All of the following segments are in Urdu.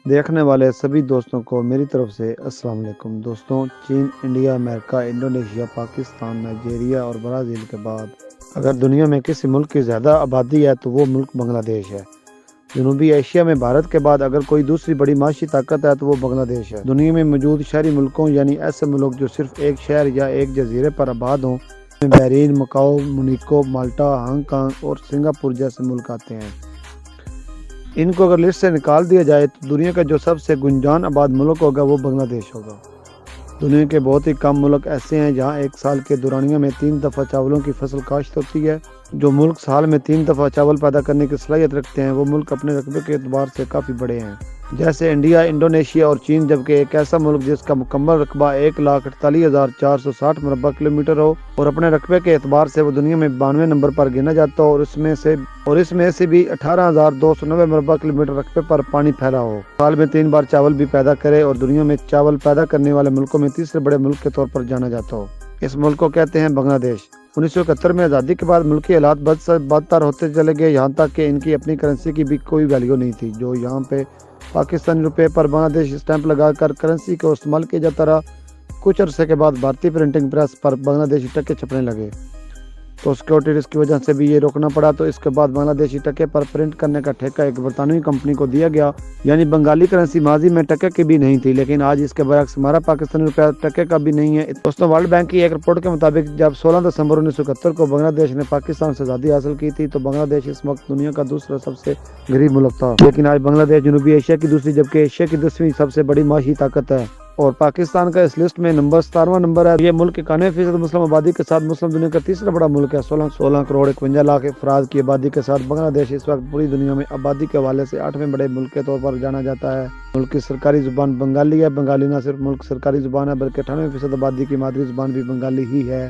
دیکھنے والے سبھی دوستوں کو میری طرف سے السلام علیکم۔ دوستوں، چین، انڈیا، امریکہ، انڈونیشیا، پاکستان، نائجیریا اور برازیل کے بعد اگر دنیا میں کسی ملک کی زیادہ آبادی ہے تو وہ ملک بنگلہ دیش ہے۔ جنوبی ایشیا میں بھارت کے بعد اگر کوئی دوسری بڑی معاشی طاقت ہے تو وہ بنگلہ دیش ہے۔ دنیا میں موجود شہری ملکوں یعنی ایسے ملک جو صرف ایک شہر یا ایک جزیرے پر آباد ہوں، میں بحرین، مکاؤ، مونیکو، مالٹا، ہانگ کانگ اور سنگاپور جیسے ملک آتے ہیں۔ ان کو اگر لسٹ سے نکال دیا جائے تو دنیا کا جو سب سے گنجان آباد ملک ہوگا وہ بنگلہ دیش ہوگا۔ دنیا کے بہت ہی کم ملک ایسے ہیں جہاں ایک سال کے دورانیہ میں 3 دفعہ چاولوں کی فصل کاشت ہوتی ہے۔ جو ملک سال میں 3 دفعہ چاول پیدا کرنے کی صلاحیت رکھتے ہیں وہ ملک اپنے رقبے کے اعتبار سے کافی بڑے ہیں، جیسے انڈیا، انڈونیشیا اور چین، جبکہ ایک ایسا ملک جس کا مکمل رقبہ 1,48,460 مربع کلومیٹر ہو اور اپنے رقبے کے اعتبار سے وہ دنیا میں 92 نمبر پر گنا جاتا ہو اور اس میں سے بھی 18,290 مربع کلومیٹر رقبے پر پانی پھیلا ہو، سال میں 3 بار چاول بھی پیدا کرے اور دنیا میں چاول پیدا کرنے والے ملکوں میں تیسرے بڑے ملک کے طور پر جانا جاتا ہو۔ اس ملک کو کہتے ہیں بنگلہ دیش۔ 1971 میں آزادی کے بعد ملکی حالات بد سے بدتر ہوتے چلے گئے، یہاں تک کہ ان کی اپنی کرنسی کی بھی کوئی ویلیو نہیں تھی۔ جو یہاں پہ پاکستانی روپے پر بنگلہ دیش اسٹیمپ لگا کر کرنسی کو استعمال کیا جاتا رہا، کچھ عرصے کے بعد بھارتی پرنٹنگ پریس پر بنگلہ دیشی ٹکے چھپنے لگے تو سیکورٹی رسک کی وجہ سے بھی یہ روکنا پڑا، تو اس کے بعد بنگلہ دیشی ٹکے پر پرنٹ کرنے کا ٹھیکہ ایک برطانوی کمپنی کو دیا گیا۔ یعنی بنگالی کرنسی ماضی میں ٹکے کی بھی نہیں تھی، لیکن آج اس کے برعکس ہمارا پاکستانی روپیہ ٹکے کا بھی نہیں ہے۔ دوستوں، ورلڈ بینک کی ایک رپورٹ کے مطابق جب 16 دسمبر 1971 کو بنگلہ دیش نے پاکستان سے آزادی حاصل کی تھی تو بنگلہ دیش اس وقت دنیا کا دوسرا سب سے غریب ملک تھا، لیکن آج بنگلہ دیش جنوبی ایشیا کی دوسری جبکہ ایشیا کی 10ویں سب سے بڑی معاشی طاقت ہے اور پاکستان کا اس لسٹ میں 17واں نمبر ہے۔ یہ ملک 91% مسلم آبادی کے ساتھ مسلم دنیا کا تیسرا بڑا ملک ہے۔ 16 کروڑ 51 لاکھ افراد کی آبادی کے ساتھ بنگلہ دیش اس وقت پوری دنیا میں آبادی کے حوالے سے 8ویں بڑے ملک کے طور پر جانا جاتا ہے۔ ملک کی سرکاری زبان بنگالی ہے۔ بنگالی نہ صرف ملک سرکاری زبان ہے بلکہ 98% آبادی کی مادری زبان بھی بنگالی ہی ہے۔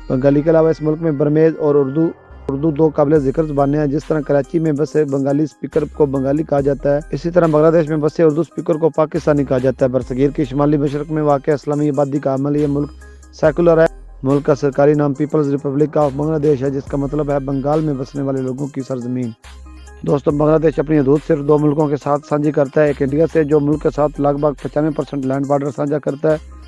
بنگالی کے علاوہ اس ملک میں برمیز اور اردو دو قابل ذکر زبانیں ہیں۔ جس طرح کراچی میں بسے بنگالی اسپیکر کو بنگالی کہا جاتا ہے، اسی طرح بنگلہ دیش میں بسے اردو اسپیکر کو پاکستانی کہا جاتا ہے۔ برصغیر کی شمالی مشرق میں واقع اسلامی آبادی کا عمل یہ ملک سیکولر ہے۔ ملک کا سرکاری نام پیپلز ریپبلک آف بنگلہ دیش ہے، جس کا مطلب ہے بنگال میں بسنے والے لوگوں کی سرزمین۔ دوستوں، بنگلہ دیش اپنی حدود صرف 2 ملکوں کے ساتھ سانجھی کرتا ہے، ایک انڈیا سے جو ملک کے ساتھ لگ بھگ 95% لینڈ بارڈر سانجھا کرتا ہے،